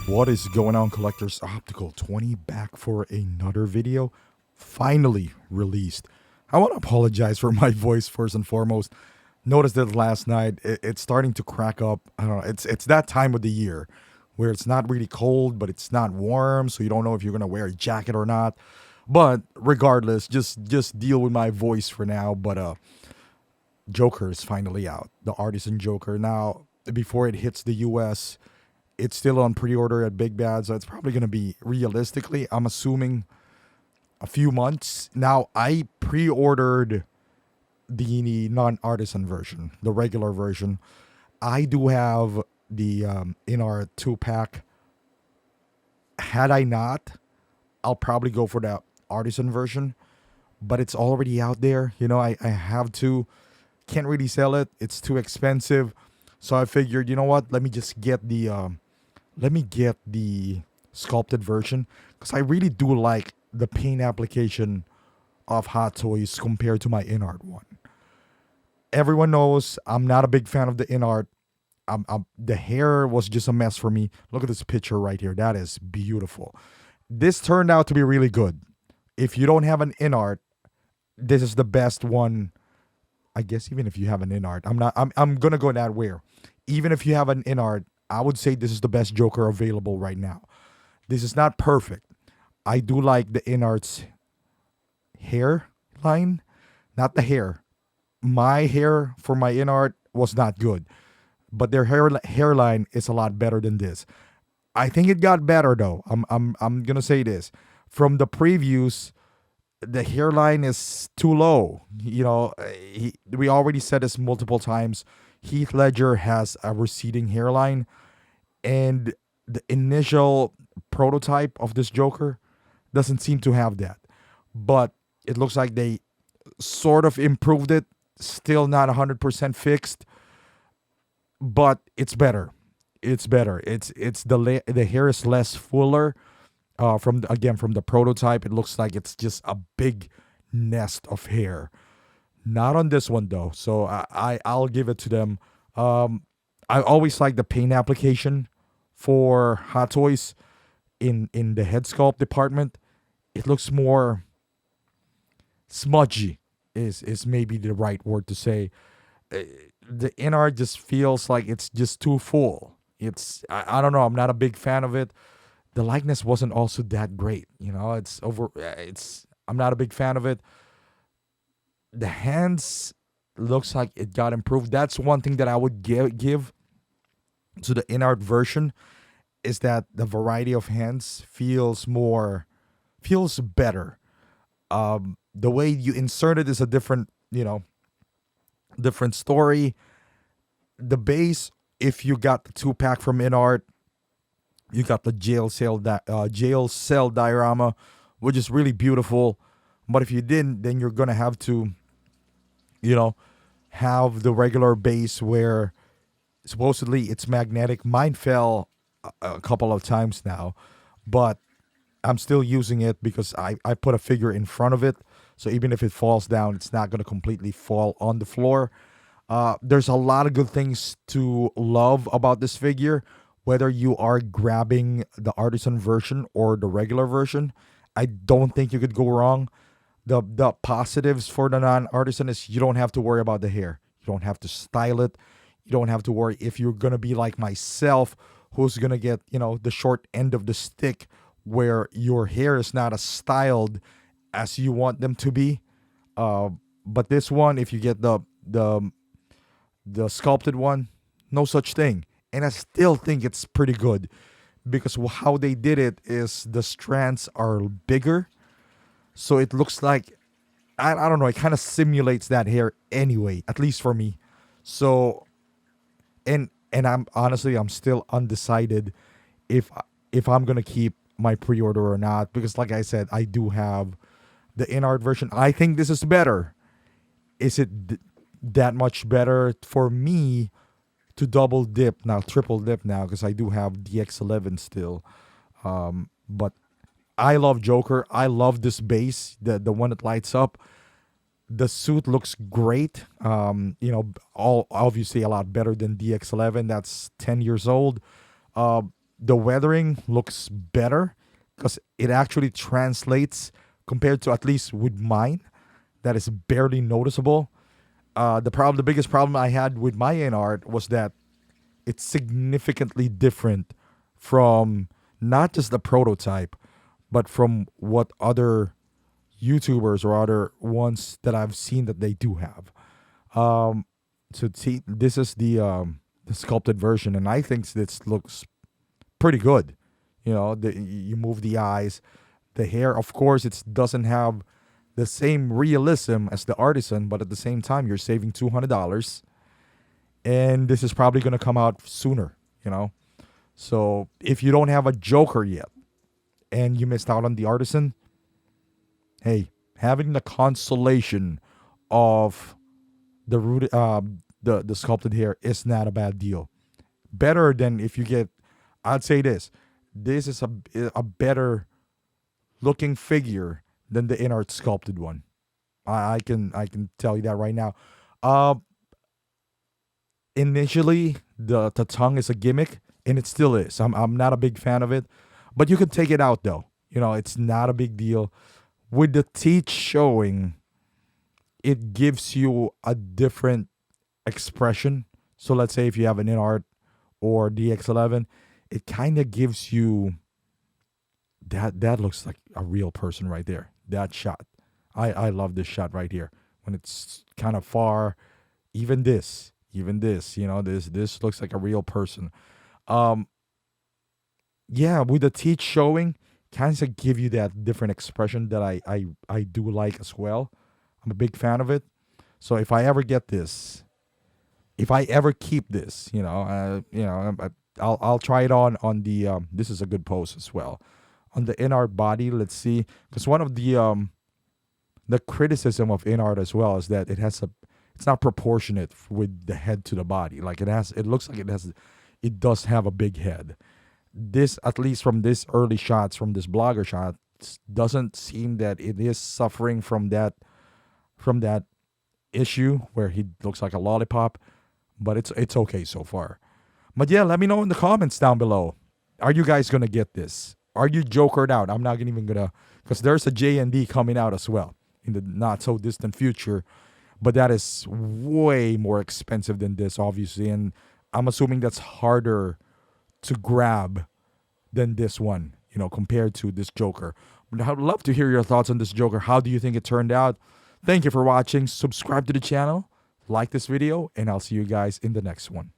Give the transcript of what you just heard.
What is going on, collectors? Optical 20 back for another video, finally released. I want to apologize for my voice first and foremost. Noticed that last night it's starting to crack up. I don't know. It's that time of the year where it's not really cold, but it's not warm, so you don't know if you're gonna wear a jacket or not. But regardless, just deal with my voice for now. But Joker is finally out. The Artisan Joker. Now, before it hits the US, it's still on pre-order at Big Bad, so it's probably going to be, realistically, I'm assuming, a few months. Now, I pre-ordered the non-artisan version, the regular version. I do have the in our 2-pack. Had I not, I'll probably go for the artisan version, but it's already out there. I have to. Can't really sell it. It's too expensive. So I figured, you know what? Let me just get the sculpted version, because I really do like the paint application of Hot Toys compared to my in-art one. Everyone knows I'm not a big fan of the in-art. The hair was just a mess for me. Look at this picture right here. That is beautiful. This turned out to be really good. If you don't have an in-art, this is the best one. I guess even if you have an in-art, I'm gonna go that way. Even if you have an in-art, I would say this is the best Joker available right now. This is not perfect. I do like the in-art's hairline, not the hair. My hair for my in-art was not good, but their hairline is a lot better than this. I think it got better though. I'm gonna say this. From the previews, the hairline is too low. We already said this multiple times. Heath Ledger has a receding hairline, and the initial prototype of this Joker doesn't seem to have that. But it looks like they sort of improved it. Still not 100% fixed, but it's better. It's better. It's the hair is less fuller. From the prototype, it looks like it's just a big nest of hair. Not on this one though, so I'll give it to them. I always like the paint application for Hot Toys in the head sculpt department. It looks more smudgy, is maybe the right word to say. The inner just feels like it's just too full. I don't know. I'm not a big fan of it. The likeness wasn't also that great. I'm not a big fan of it. The hands looks like it got improved. That's one thing that I would give to the in-art version, is that the variety of hands feels better. The way you insert it is a different story. The base, if you got the 2-pack from in-art, you got the jail cell diorama, which is really beautiful. But if you didn't, then you're gonna have to, have the regular base where supposedly it's magnetic. Mine fell a couple of times now, but I'm still using it because I put a figure in front of it. So even if it falls down, it's not gonna completely fall on the floor. There's a lot of good things to love about this figure. Whether you are grabbing the artisan version or the regular version, I don't think you could go wrong. The positives for the non-artisan is you don't have to worry about the hair. You don't have to style it. You don't have to worry if you're going to be like myself, who's going to get, the short end of the stick, where your hair is not as styled as you want them to be. But this one, if you get the sculpted one, no such thing. And I still think it's pretty good, because how they did it is the strands are bigger. So it looks like, I don't know, it kind of simulates that hair anyway, at least for me. So, and I'm still undecided if I'm going to keep my pre-order or not, because like I said, I do have the in-art version. I think this is better. Is it that much better for me to double dip now, triple dip now, because I do have DX11 still. But I love Joker. I love this base, the one that lights up. The suit looks great. All obviously a lot better than DX11. That's 10 years old. the weathering looks better because it actually translates compared to, at least with mine, that is barely noticeable. The biggest problem I had with my in art was that it's significantly different from not just the prototype, but from what other YouTubers or other ones that I've seen that they do have. So see, this is the sculpted version, and I think this looks pretty good. You move the eyes, the hair. Of course, it doesn't have the same realism as the Artisan, but at the same time, you're saving $200, and this is probably gonna come out sooner. So if you don't have a Joker yet, and you missed out on the Artisan, hey, having the consolation of the the sculpted hair is not a bad deal. Better than if you get. I'd say this. This is a better looking figure than the in art sculpted one. I can tell you that right now. Uh, Initially the tongue is a gimmick, and it still is. I'm not a big fan of it, but you can take it out though. It's not a big deal. With the teeth showing, it gives you a different expression. So let's say if you have an in art or DX11, it kind of gives you that looks like a real person right there. That shot. I love this shot right here when it's kind of far. Even this, this looks like a real person. Um, yeah, with the teeth showing, kind of give you that different expression that I do like as well. I'm a big fan of it. So if I ever get this, if I ever keep this, I'll try it on the. This is a good pose as well, on the in art body. Let's see, because one of the criticism of in art as well is that it's not proportionate with the head to the body. Like it looks like it does have a big head. This, at least from this early shots, from this blogger shot, doesn't seem that it is suffering from that issue where he looks like a lollipop, but it's okay so far. But yeah, let me know in the comments down below. Are you guys gonna get this? Are you jokered out? I'm not even gonna, because there's a J&D coming out as well in the not so distant future, but that is way more expensive than this, obviously, and I'm assuming that's harder to grab than this one, compared to this Joker. But I'd love to hear your thoughts on this Joker. How do you think it turned out? Thank you for watching. Subscribe to the channel, like this video, and I'll see you guys in the next one.